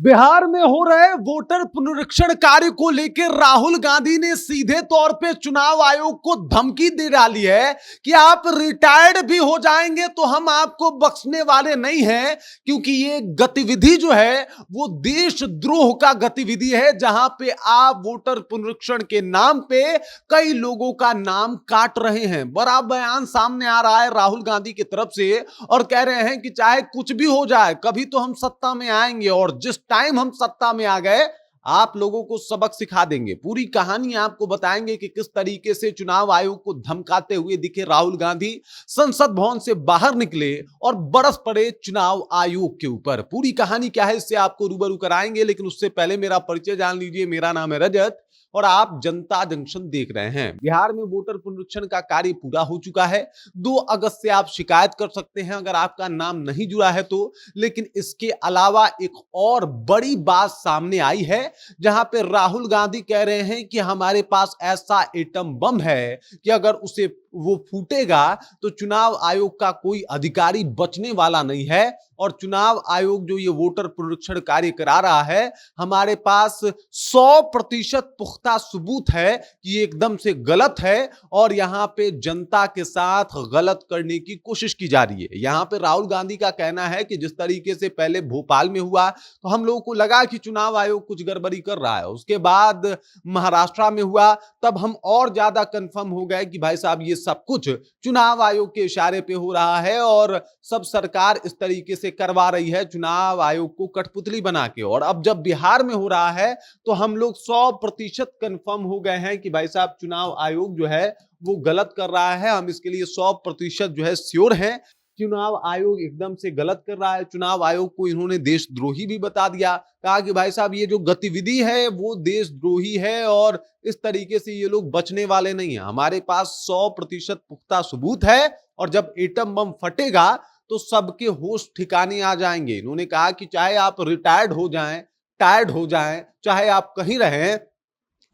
बिहार में हो रहे वोटर पुनरीक्षण कार्य को लेकर राहुल गांधी ने सीधे तौर पे चुनाव आयोग को धमकी दे डाली है कि आप रिटायर्ड भी हो जाएंगे तो हम आपको बख्शने वाले नहीं हैं, क्योंकि ये गतिविधि जो है वो देशद्रोह का गतिविधि है, जहां पे आप वोटर पुनरीक्षण के नाम पे कई लोगों का नाम काट रहे हैं। बड़ा बयान सामने आ रहा है राहुल गांधी की तरफ से और कह रहे हैं कि चाहे कुछ भी हो जाए, कभी तो हम सत्ता में आएंगे और जिस टाइम हम सत्ता में आ गए आप लोगों को सबक सिखा देंगे। पूरी कहानी आपको बताएंगे कि किस तरीके से चुनाव आयोग को धमकाते हुए दिखे राहुल गांधी, संसद भवन से बाहर निकले और बरस पड़े चुनाव आयोग के ऊपर। पूरी कहानी क्या है इससे आपको रूबरू कराएंगे, लेकिन उससे पहले मेरा परिचय जान लीजिए। मेरा नाम है रजत और आप जनता जंक्शन देख रहे हैं। बिहार में वोटर पुनरीक्षण का कार्य पूरा हो चुका है। 2 अगस्त से आप शिकायत कर सकते हैं अगर आपका नाम नहीं जुड़ा है तो। लेकिन इसके अलावा एक और बड़ी बात सामने आई है, जहां पे राहुल गांधी कह रहे हैं कि हमारे पास ऐसा एटम बम है कि अगर उसे वो फूटेगा तो चुनाव आयोग का कोई अधिकारी बचने वाला नहीं है। और चुनाव आयोग जो ये वोटर पुनरीक्षण कार्य करा रहा है, हमारे पास 100% पुख्ता सबूत है कि ये एकदम से गलत है और यहां पे जनता के साथ गलत करने की कोशिश की जा रही है। यहां पे राहुल गांधी का कहना है कि जिस तरीके से पहले भोपाल में हुआ तो हम लोगों को लगा कि चुनाव आयोग कुछ गड़बड़ी कर रहा है, उसके बाद महाराष्ट्र में हुआ तब हम और ज्यादा कंफर्म हो गए कि भाई साहब ये सब कुछ चुनाव आयोग के इशारे पे हो रहा है और सब सरकार इस तरीके से करवा रही है चुनाव आयोग को कठपुतली बना के। और अब जब बिहार में हो रहा है तो हम लोग 100% कंफर्म हो गए हैं कि भाई साहब चुनाव आयोग जो है वो गलत कर रहा है। हम इसके लिए 100% जो है श्योर हैं। चुनाव आयोग एकदम से गलत कर रहा है। चुनाव आयोग को इन्होंने देशद्रोही भी बता दिया, कहा कि भाई साहब ये जो गतिविधि है वो देशद्रोही है और इस तरीके से ये लोग बचने वाले नहीं है। हमारे पास 100% पुख्ता सबूत है और जब एटम बम फटेगा तो सबके होश ठिकाने आ जाएंगे। इन्होंने कहा कि चाहे आप रिटायर्ड हो जाएं, टायर्ड हो जाएं, चाहे आप कहीं रहें,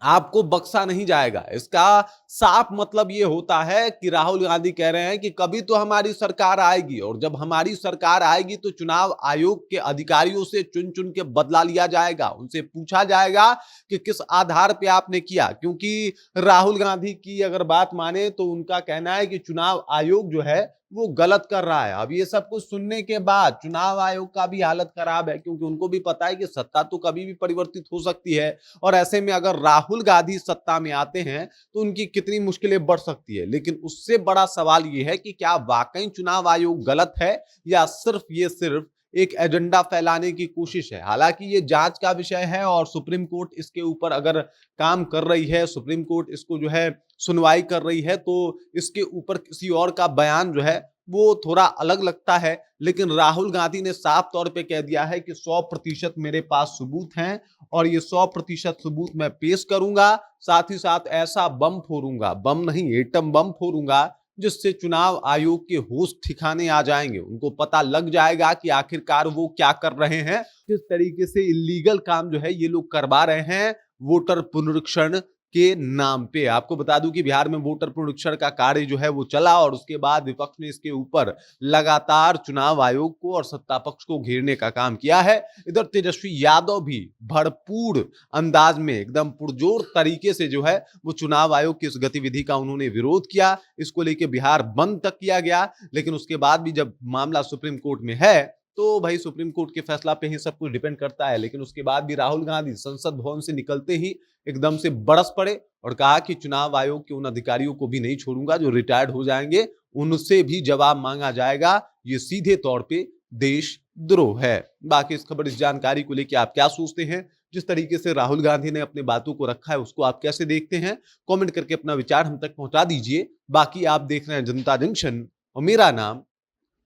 आपको बख्शा नहीं जाएगा। इसका साफ मतलब ये होता है कि राहुल गांधी कह रहे हैं कि कभी तो हमारी सरकार आएगी और जब हमारी सरकार आएगी तो चुनाव आयोग के अधिकारियों से चुन चुन के बदला लिया जाएगा। उनसे पूछा जाएगा कि किस आधार पे आपने किया, क्योंकि राहुल गांधी की अगर बात माने तो उनका कहना है कि चुनाव आयोग जो है वो गलत कर रहा है। अब ये सब कुछ सुनने के बाद चुनाव आयोग का भी हालत खराब है, क्योंकि उनको भी पता है कि सत्ता तो कभी भी परिवर्तित हो सकती है और ऐसे में अगर राहुल गांधी सत्ता में आते हैं तो उनकी कितनी मुश्किलें बढ़ सकती है। लेकिन उससे बड़ा सवाल यह है कि क्या वाकई चुनाव आयोग गलत है या सिर्फ एक एजेंडा फैलाने की कोशिश है। हालांकि ये जांच का विषय है और सुप्रीम कोर्ट इसके ऊपर अगर काम कर रही है, सुप्रीम कोर्ट इसको जो है सुनवाई कर रही है, तो इसके ऊपर किसी और का बयान जो है वो थोड़ा अलग लगता है। लेकिन राहुल गांधी ने साफ तौर पे कह दिया है कि 100% मेरे पास सबूत हैं और ये 100% सबूत मैं पेश करूंगा। साथ ही साथ ऐसा बम फोड़ूंगा, बम नहीं एटम बम फोड़ूंगा, जिससे चुनाव आयोग के होश ठिकाने आ जाएंगे। उनको पता लग जाएगा कि आखिरकार वो क्या कर रहे हैं, किस तरीके से इलीगल काम जो है ये लोग करवा रहे हैं वोटर पुनरीक्षण के नाम पे। आपको बता दूं कि बिहार में वोटर पुनरीक्षण का कार्य जो है वो चला और उसके बाद विपक्ष ने इसके ऊपर लगातार चुनाव आयोग को और सत्ता पक्ष को घेरने का काम किया है। इधर तेजस्वी यादव भी भरपूर अंदाज में एकदम पुरजोर तरीके से जो है वो चुनाव आयोग की इस गतिविधि का उन्होंने विरोध किया। इसको लेकर बिहार बंद तक किया गया। लेकिन उसके बाद भी जब मामला सुप्रीम कोर्ट में है तो भाई सुप्रीम कोर्ट के फैसला पे ही सब कुछ डिपेंड करता है। लेकिन उसके बाद भी राहुल गांधी संसद भवन से निकलते ही एकदम से बरस पड़े और कहा कि चुनाव आयोग के उन अधिकारियों को भी नहीं छोड़ूंगा जो रिटायर्ड हो जाएंगे, उनसे भी जवाब मांगा जाएगा। ये सीधे तौर पे देशद्रोह है। बाकी इस खबर, इस जानकारी को लेकर आप क्या सोचते हैं? जिस तरीके से राहुल गांधी ने अपने बातों को रखा है उसको आप कैसे देखते हैं? कमेंट करके अपना विचार हम तक पहुंचा दीजिए। बाकी आप देख रहे हैं जनता जंक्शन और मेरा नाम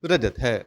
रजत है।